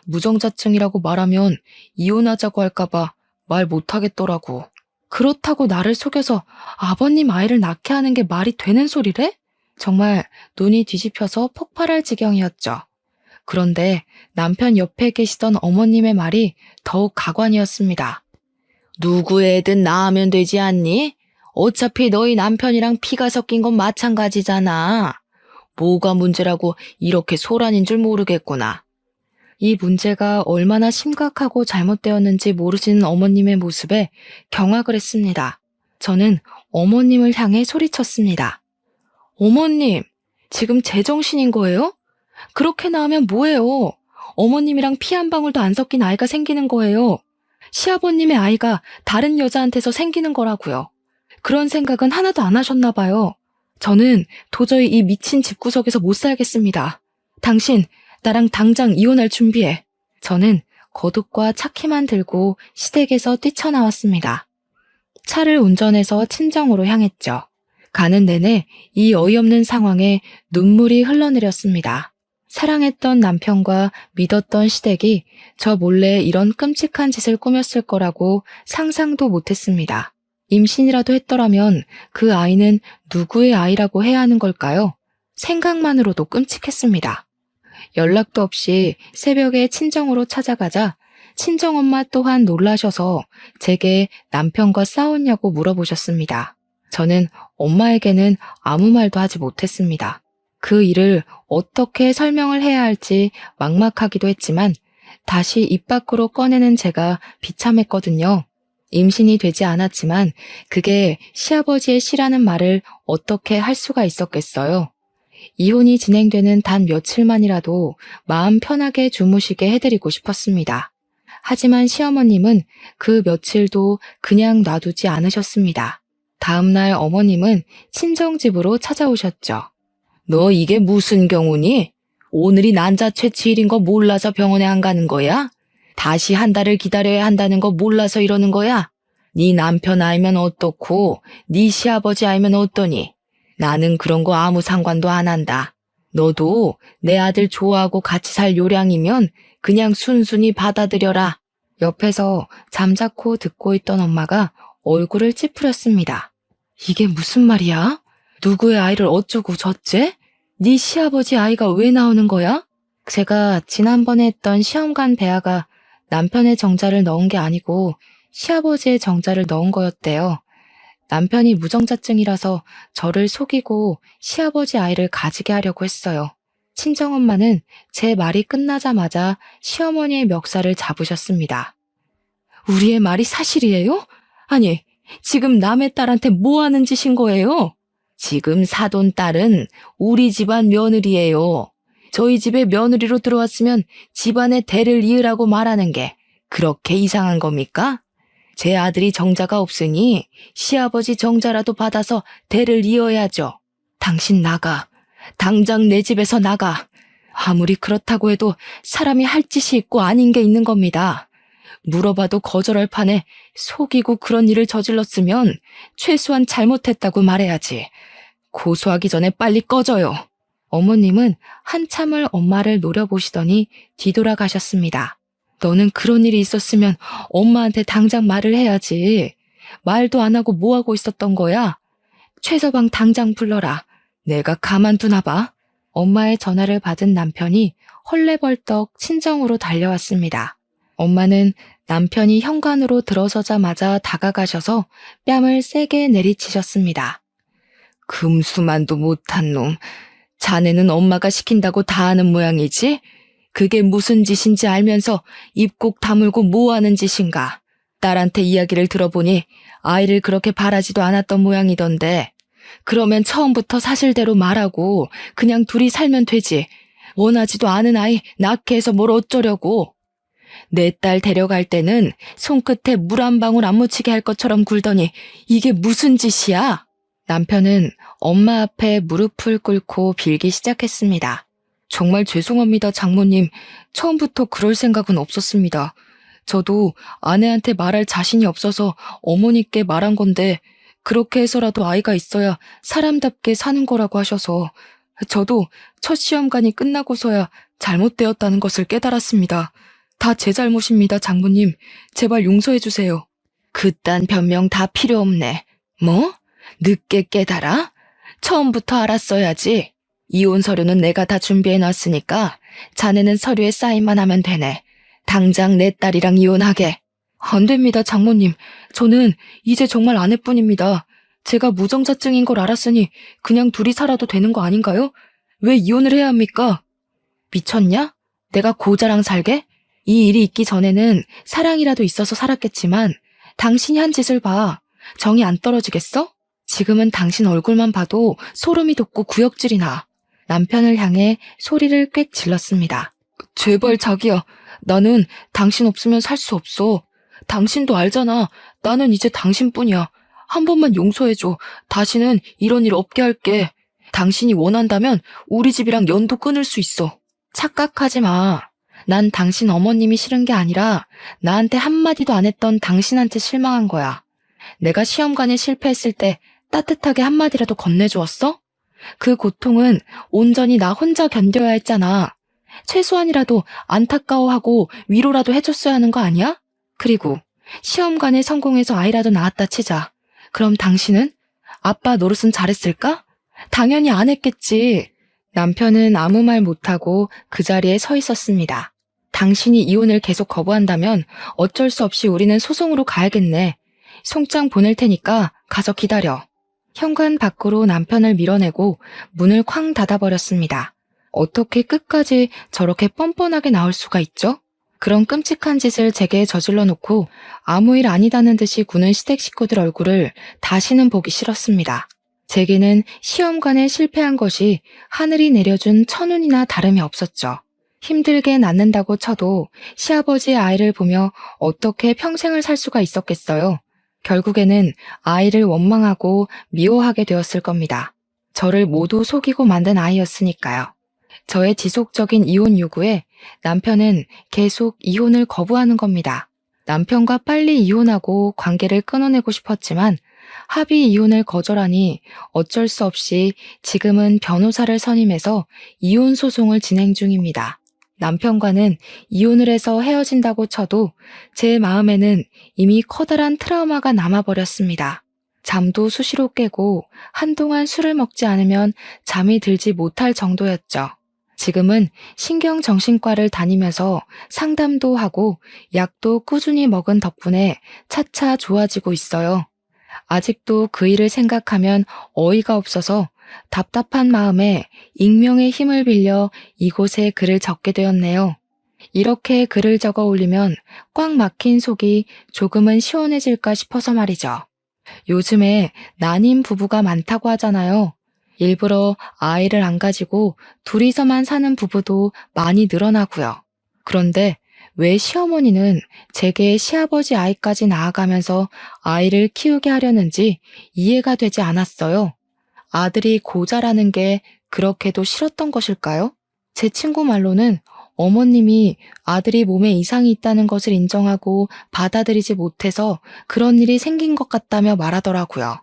무정자증이라고 말하면 이혼하자고 할까봐 말 못하겠더라고. 그렇다고 나를 속여서 아버님 아이를 낳게 하는 게 말이 되는 소리래? 정말 눈이 뒤집혀서 폭발할 지경이었죠. 그런데 남편 옆에 계시던 어머님의 말이 더욱 가관이었습니다. 누구 애든 낳으면 되지 않니? 어차피 너희 남편이랑 피가 섞인 건 마찬가지잖아. 뭐가 문제라고 이렇게 소란인 줄 모르겠구나. 이 문제가 얼마나 심각하고 잘못되었는지 모르시는 어머님의 모습에 경악을 했습니다. 저는 어머님을 향해 소리쳤습니다. 어머님, 지금 제정신인 거예요? 그렇게 나오면 뭐예요? 어머님이랑 피 한 방울도 안 섞인 아이가 생기는 거예요. 시아버님의 아이가 다른 여자한테서 생기는 거라고요. 그런 생각은 하나도 안 하셨나 봐요. 저는 도저히 이 미친 집구석에서 못 살겠습니다. 당신, 나랑 당장 이혼할 준비해. 저는 거둑과 차키만 들고 시댁에서 뛰쳐나왔습니다. 차를 운전해서 친정으로 향했죠. 가는 내내 이 어이없는 상황에 눈물이 흘러내렸습니다. 사랑했던 남편과 믿었던 시댁이 저 몰래 이런 끔찍한 짓을 꾸몄을 거라고 상상도 못했습니다. 임신이라도 했더라면 그 아이는 누구의 아이라고 해야 하는 걸까요? 생각만으로도 끔찍했습니다. 연락도 없이 새벽에 친정으로 찾아가자 친정엄마 또한 놀라셔서 제게 남편과 싸웠냐고 물어보셨습니다. 저는 엄마에게는 아무 말도 하지 못했습니다. 그 일을 어떻게 설명을 해야 할지 막막하기도 했지만 다시 입 밖으로 꺼내는 제가 비참했거든요. 임신이 되지 않았지만 그게 시아버지의 시라는 말을 어떻게 할 수가 있었겠어요. 이혼이 진행되는 단 며칠만이라도 마음 편하게 주무시게 해드리고 싶었습니다. 하지만 시어머님은 그 며칠도 그냥 놔두지 않으셨습니다. 다음날 어머님은 친정집으로 찾아오셨죠. 너 이게 무슨 경우니? 오늘이 난자 채취일인 거 몰라서 병원에 안 가는 거야? 다시 한 달을 기다려야 한다는 거 몰라서 이러는 거야? 네 남편 알면 어떻고 네 시아버지 알면 어떠니? 나는 그런 거 아무 상관도 안 한다. 너도 내 아들 좋아하고 같이 살 요량이면 그냥 순순히 받아들여라. 옆에서 잠자코 듣고 있던 엄마가 얼굴을 찌푸렸습니다. 이게 무슨 말이야? 누구의 아이를 어쩌고 저째? 네 시아버지 아이가 왜 나오는 거야? 제가 지난번에 했던 시험관 배아가 남편의 정자를 넣은 게 아니고 시아버지의 정자를 넣은 거였대요. 남편이 무정자증이라서 저를 속이고 시아버지 아이를 가지게 하려고 했어요. 친정엄마는 제 말이 끝나자마자 시어머니의 멱살을 잡으셨습니다. 우리의 말이 사실이에요? 아니, 지금 남의 딸한테 뭐 하는 짓인 거예요? 지금 사돈 딸은 우리 집안 며느리예요. 저희 집에 며느리로 들어왔으면 집안의 대를 이으라고 말하는 게 그렇게 이상한 겁니까? 제 아들이 정자가 없으니 시아버지 정자라도 받아서 대를 이어야죠. 당신 나가. 당장 내 집에서 나가. 아무리 그렇다고 해도 사람이 할 짓이 있고 아닌 게 있는 겁니다. 물어봐도 거절할 판에 속이고 그런 일을 저질렀으면 최소한 잘못했다고 말해야지. 고소하기 전에 빨리 꺼져요. 어머님은 한참을 엄마를 노려보시더니 뒤돌아가셨습니다. 너는 그런 일이 있었으면 엄마한테 당장 말을 해야지. 말도 안 하고 뭐 하고 있었던 거야? 최서방 당장 불러라. 내가 가만두나 봐. 엄마의 전화를 받은 남편이 헐레벌떡 친정으로 달려왔습니다. 엄마는 남편이 현관으로 들어서자마자 다가가셔서 뺨을 세게 내리치셨습니다. 금수만도 못한 놈. 자네는 엄마가 시킨다고 다 하는 모양이지? 그게 무슨 짓인지 알면서 입 꼭 다물고 뭐 하는 짓인가? 딸한테 이야기를 들어보니 아이를 그렇게 바라지도 않았던 모양이던데. 그러면 처음부터 사실대로 말하고 그냥 둘이 살면 되지. 원하지도 않은 아이 낳게 해서 뭘 어쩌려고. 내 딸 데려갈 때는 손끝에 물 한 방울 안 묻히게 할 것처럼 굴더니 이게 무슨 짓이야? 남편은 엄마 앞에 무릎을 꿇고 빌기 시작했습니다. 정말 죄송합니다, 장모님. 처음부터 그럴 생각은 없었습니다. 저도 아내한테 말할 자신이 없어서 어머니께 말한 건데 그렇게 해서라도 아이가 있어야 사람답게 사는 거라고 하셔서 저도 첫 시험관이 끝나고서야 잘못되었다는 것을 깨달았습니다. 다 제 잘못입니다, 장모님. 제발 용서해 주세요. 그딴 변명 다 필요 없네. 뭐? 늦게 깨달아? 처음부터 알았어야지. 이혼 서류는 내가 다 준비해놨으니까 자네는 서류에 사인만 하면 되네. 당장 내 딸이랑 이혼하게. 안 됩니다, 장모님. 저는 이제 정말 아내뿐입니다. 제가 무정자증인 걸 알았으니 그냥 둘이 살아도 되는 거 아닌가요? 왜 이혼을 해야 합니까? 미쳤냐? 내가 고자랑 살게? 이 일이 있기 전에는 사랑이라도 있어서 살았겠지만 당신이 한 짓을 봐. 정이 안 떨어지겠어? 지금은 당신 얼굴만 봐도 소름이 돋고 구역질이 나. 남편을 향해 소리를 꽥 질렀습니다. 제발 자기야. 나는 당신 없으면 살 수 없어. 당신도 알잖아. 나는 이제 당신뿐이야. 한 번만 용서해줘. 다시는 이런 일 없게 할게. 당신이 원한다면 우리 집이랑 연도 끊을 수 있어. 착각하지 마. 난 당신 어머님이 싫은 게 아니라 나한테 한마디도 안 했던 당신한테 실망한 거야. 내가 시험관에 실패했을 때 따뜻하게 한마디라도 건네주었어? 그 고통은 온전히 나 혼자 견뎌야 했잖아. 최소한이라도 안타까워하고 위로라도 해줬어야 하는 거 아니야? 그리고 시험관에 성공해서 아이라도 낳았다 치자. 그럼 당신은? 아빠 노릇은 잘했을까? 당연히 안 했겠지. 남편은 아무 말 못하고 그 자리에 서 있었습니다. 당신이 이혼을 계속 거부한다면 어쩔 수 없이 우리는 소송으로 가야겠네. 송장 보낼 테니까 가서 기다려. 현관 밖으로 남편을 밀어내고 문을 쾅 닫아버렸습니다. 어떻게 끝까지 저렇게 뻔뻔하게 나올 수가 있죠? 그런 끔찍한 짓을 제게 저질러 놓고 아무 일 아니다는 듯이 구는 시댁 식구들 얼굴을 다시는 보기 싫었습니다. 제게는 시험관에 실패한 것이 하늘이 내려준 천운이나 다름이 없었죠. 힘들게 낳는다고 쳐도 시아버지의 아이를 보며 어떻게 평생을 살 수가 있었겠어요. 결국에는 아이를 원망하고 미워하게 되었을 겁니다. 저를 모두 속이고 만든 아이였으니까요. 저의 지속적인 이혼 요구에 남편은 계속 이혼을 거부하는 겁니다. 남편과 빨리 이혼하고 관계를 끊어내고 싶었지만 합의 이혼을 거절하니 어쩔 수 없이 지금은 변호사를 선임해서 이혼 소송을 진행 중입니다. 남편과는 이혼을 해서 헤어진다고 쳐도 제 마음에는 이미 커다란 트라우마가 남아버렸습니다. 잠도 수시로 깨고 한동안 술을 먹지 않으면 잠이 들지 못할 정도였죠. 지금은 신경정신과를 다니면서 상담도 하고 약도 꾸준히 먹은 덕분에 차차 좋아지고 있어요. 아직도 그 일을 생각하면 어이가 없어서 답답한 마음에 익명의 힘을 빌려 이곳에 글을 적게 되었네요. 이렇게 글을 적어 올리면 꽉 막힌 속이 조금은 시원해질까 싶어서 말이죠. 요즘에 난임 부부가 많다고 하잖아요. 일부러 아이를 안 가지고 둘이서만 사는 부부도 많이 늘어나고요. 그런데 왜 시어머니는 제게 시아버지 아이까지 낳아가면서 아이를 키우게 하려는지 이해가 되지 않았어요. 아들이 고자라는 게 그렇게도 싫었던 것일까요? 제 친구 말로는 어머님이 아들이 몸에 이상이 있다는 것을 인정하고 받아들이지 못해서 그런 일이 생긴 것 같다며 말하더라고요.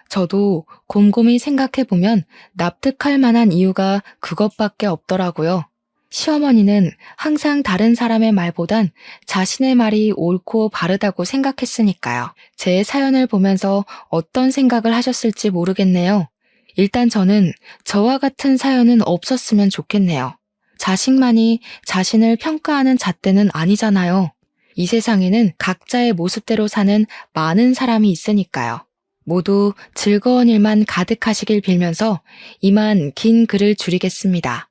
저도 곰곰이 생각해보면 납득할 만한 이유가 그것밖에 없더라고요. 시어머니는 항상 다른 사람의 말보단 자신의 말이 옳고 바르다고 생각했으니까요. 제 사연을 보면서 어떤 생각을 하셨을지 모르겠네요. 일단 저는 저와 같은 사연은 없었으면 좋겠네요. 자식만이 자신을 평가하는 잣대는 아니잖아요. 이 세상에는 각자의 모습대로 사는 많은 사람이 있으니까요. 모두 즐거운 일만 가득하시길 빌면서 이만 긴 글을 줄이겠습니다.